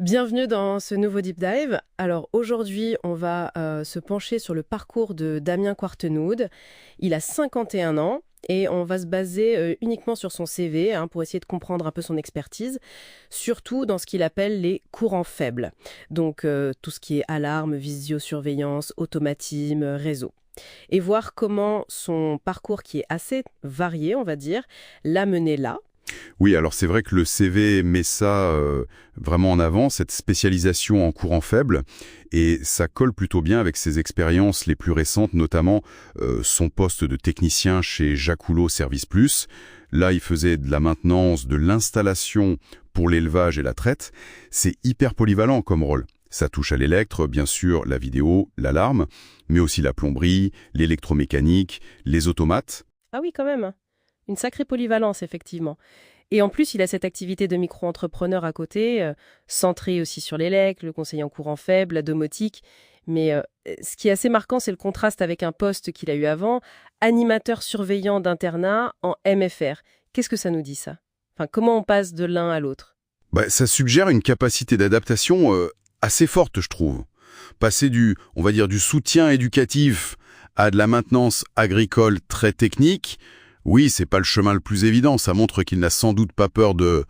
Bienvenue dans ce nouveau Deep Dive. Alors aujourd'hui, on va se pencher sur le parcours de Damien Quartenoud. Il a 51 ans et on va se baser uniquement sur son CV pour essayer de comprendre un peu son expertise, surtout dans ce qu'il appelle les courants faibles. Donc tout ce qui est alarme, visiosurveillance, automatisme, réseau. Et voir comment son parcours, qui est assez varié, on va dire, l'a mené là. Oui, alors c'est vrai que le CV met ça vraiment en avant, cette spécialisation en courant faible, et ça colle plutôt bien avec ses expériences les plus récentes, notamment son poste de technicien chez Jaculo Service Plus. Là, il faisait de la maintenance, de l'installation pour l'élevage et la traite. C'est hyper polyvalent comme rôle. Ça touche à l'électre, bien sûr, la vidéo, l'alarme, mais aussi la plomberie, l'électromécanique, les automates. Ah oui, quand même. Une sacrée polyvalence, effectivement. Et en plus, il a cette activité de micro-entrepreneur à côté, centrée aussi sur l'élec, le conseiller en courant faible, la domotique. Mais ce qui est assez marquant, c'est le contraste avec un poste qu'il a eu avant, animateur surveillant d'internat en MFR. Qu'est-ce que ça nous dit, ça? Enfin, comment on passe de l'un à l'autre? Ça suggère une capacité d'adaptation assez forte, je trouve. Passer on va dire, du soutien éducatif à de la maintenance agricole très technique, oui, c'est pas le chemin le plus évident. Ça montre qu'il n'a sans doute pas peur de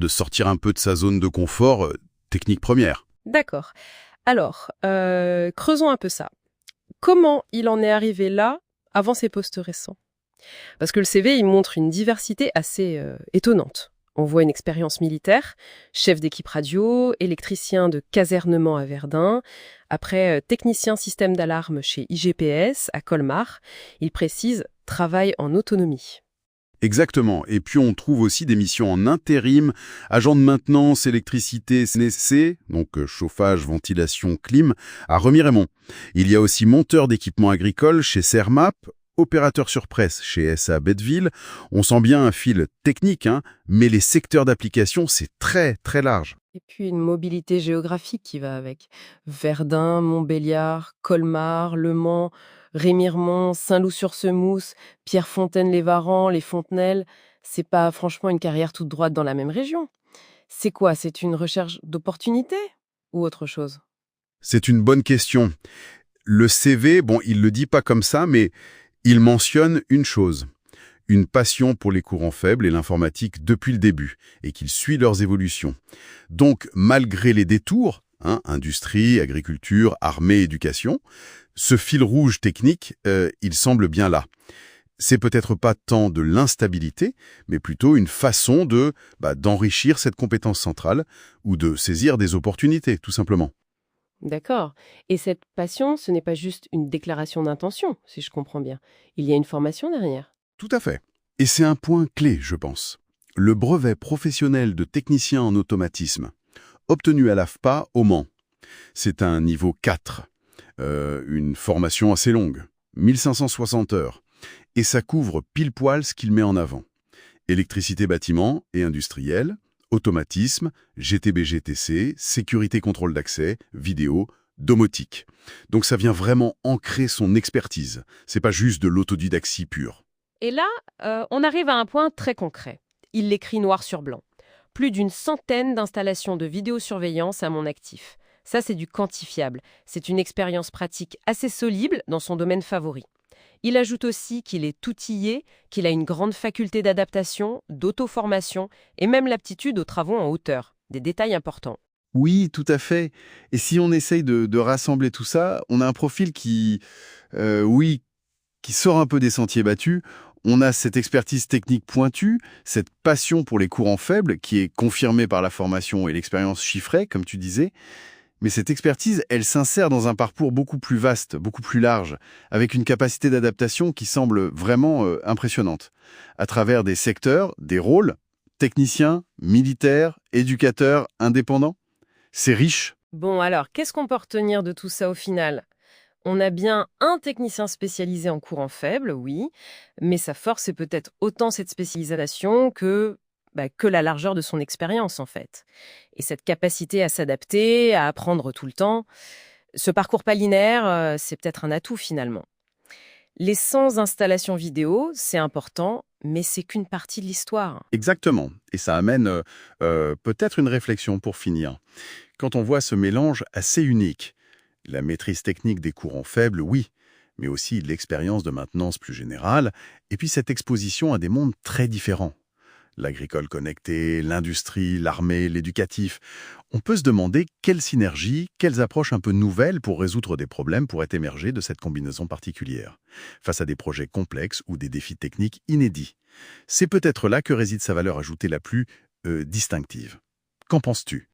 sortir un peu de sa zone de confort technique première. D'accord. Alors, creusons un peu ça. Comment il en est arrivé là avant ses postes récents? Parce que le CV, il montre une diversité assez étonnante. On voit une expérience militaire, chef d'équipe radio, électricien de casernement à Verdun, après technicien système d'alarme chez IGPS à Colmar. Il précise travail en autonomie. Exactement. Et puis on trouve aussi des missions en intérim, agent de maintenance, électricité, CNC, donc chauffage, ventilation, clim, à Remiremont. Il y a aussi monteur d'équipements agricoles chez Cermap, opérateur sur presse chez SA Betteville. On sent bien un fil technique, mais les secteurs d'application, c'est très très large. Et puis une mobilité géographique qui va avec. Verdun, Montbéliard, Colmar, Le Mans, Rémiremont, Saint-Loup-sur-Semouse, Pierrefontaine-les-Varans, les Fontenelles. C'est pas franchement une carrière toute droite dans la même région. C'est quoi? C'est une recherche d'opportunité ou autre chose? C'est une bonne question. Le CV, bon, il le dit pas comme ça, mais il mentionne une chose, une passion pour les courants faibles et l'informatique depuis le début, et qu'il suit leurs évolutions. Donc, malgré les détours, industrie, agriculture, armée, éducation, ce fil rouge technique, il semble bien là. C'est peut-être pas tant de l'instabilité, mais plutôt une façon d'enrichir cette compétence centrale ou de saisir des opportunités, tout simplement. D'accord. Et cette passion, ce n'est pas juste une déclaration d'intention, si je comprends bien. Il y a une formation derrière. Tout à fait. Et c'est un point clé, je pense. Le brevet professionnel de technicien en automatisme, obtenu à l'AFPA au Mans. C'est un niveau 4, une formation assez longue, 1560 heures, et ça couvre pile poil ce qu'il met en avant. Électricité bâtiment et industriel, automatisme, GTB-GTC, sécurité contrôle d'accès, vidéo, domotique. Donc ça vient vraiment ancrer son expertise. C'est pas juste de l'autodidactie pure. Et là, on arrive à un point très concret. Il l'écrit noir sur blanc. Plus d'une centaine d'installations de vidéosurveillance à mon actif. Ça, c'est du quantifiable. C'est une expérience pratique assez solide dans son domaine favori. Il ajoute aussi qu'il est outillé, qu'il a une grande faculté d'adaptation, d'auto-formation et même l'aptitude aux travaux en hauteur. Des détails importants. Oui, tout à fait. Et si on essaye de rassembler tout ça, on a un profil oui, qui sort un peu des sentiers battus. On a cette expertise technique pointue, cette passion pour les courants faibles qui est confirmée par la formation et l'expérience chiffrée, comme tu disais. Mais cette expertise, elle s'insère dans un parcours beaucoup plus vaste, beaucoup plus large, avec une capacité d'adaptation qui semble vraiment impressionnante. À travers des secteurs, des rôles, techniciens, militaires, éducateurs, indépendants. C'est riche. Bon, alors, qu'est-ce qu'on peut retenir de tout ça au final? On a bien un technicien spécialisé en courant faible, oui, mais sa force est peut-être autant cette spécialisation que la largeur de son expérience, en fait. Et cette capacité à s'adapter, à apprendre tout le temps, ce parcours pas linéaire, c'est peut-être un atout finalement. Les 100 installations vidéo, c'est important, mais c'est qu'une partie de l'histoire. Exactement. Et ça amène peut-être une réflexion pour finir. Quand on voit ce mélange assez unique, la maîtrise technique des courants faibles, oui, mais aussi l'expérience de maintenance plus générale, et puis cette exposition à des mondes très différents. L'agricole connecté, l'industrie, l'armée, l'éducatif. On peut se demander quelles synergies, quelles approches un peu nouvelles pour résoudre des problèmes pourraient émerger de cette combinaison particulière, face à des projets complexes ou des défis techniques inédits. C'est peut-être là que réside sa valeur ajoutée la plus distinctive. Qu'en penses-tu ?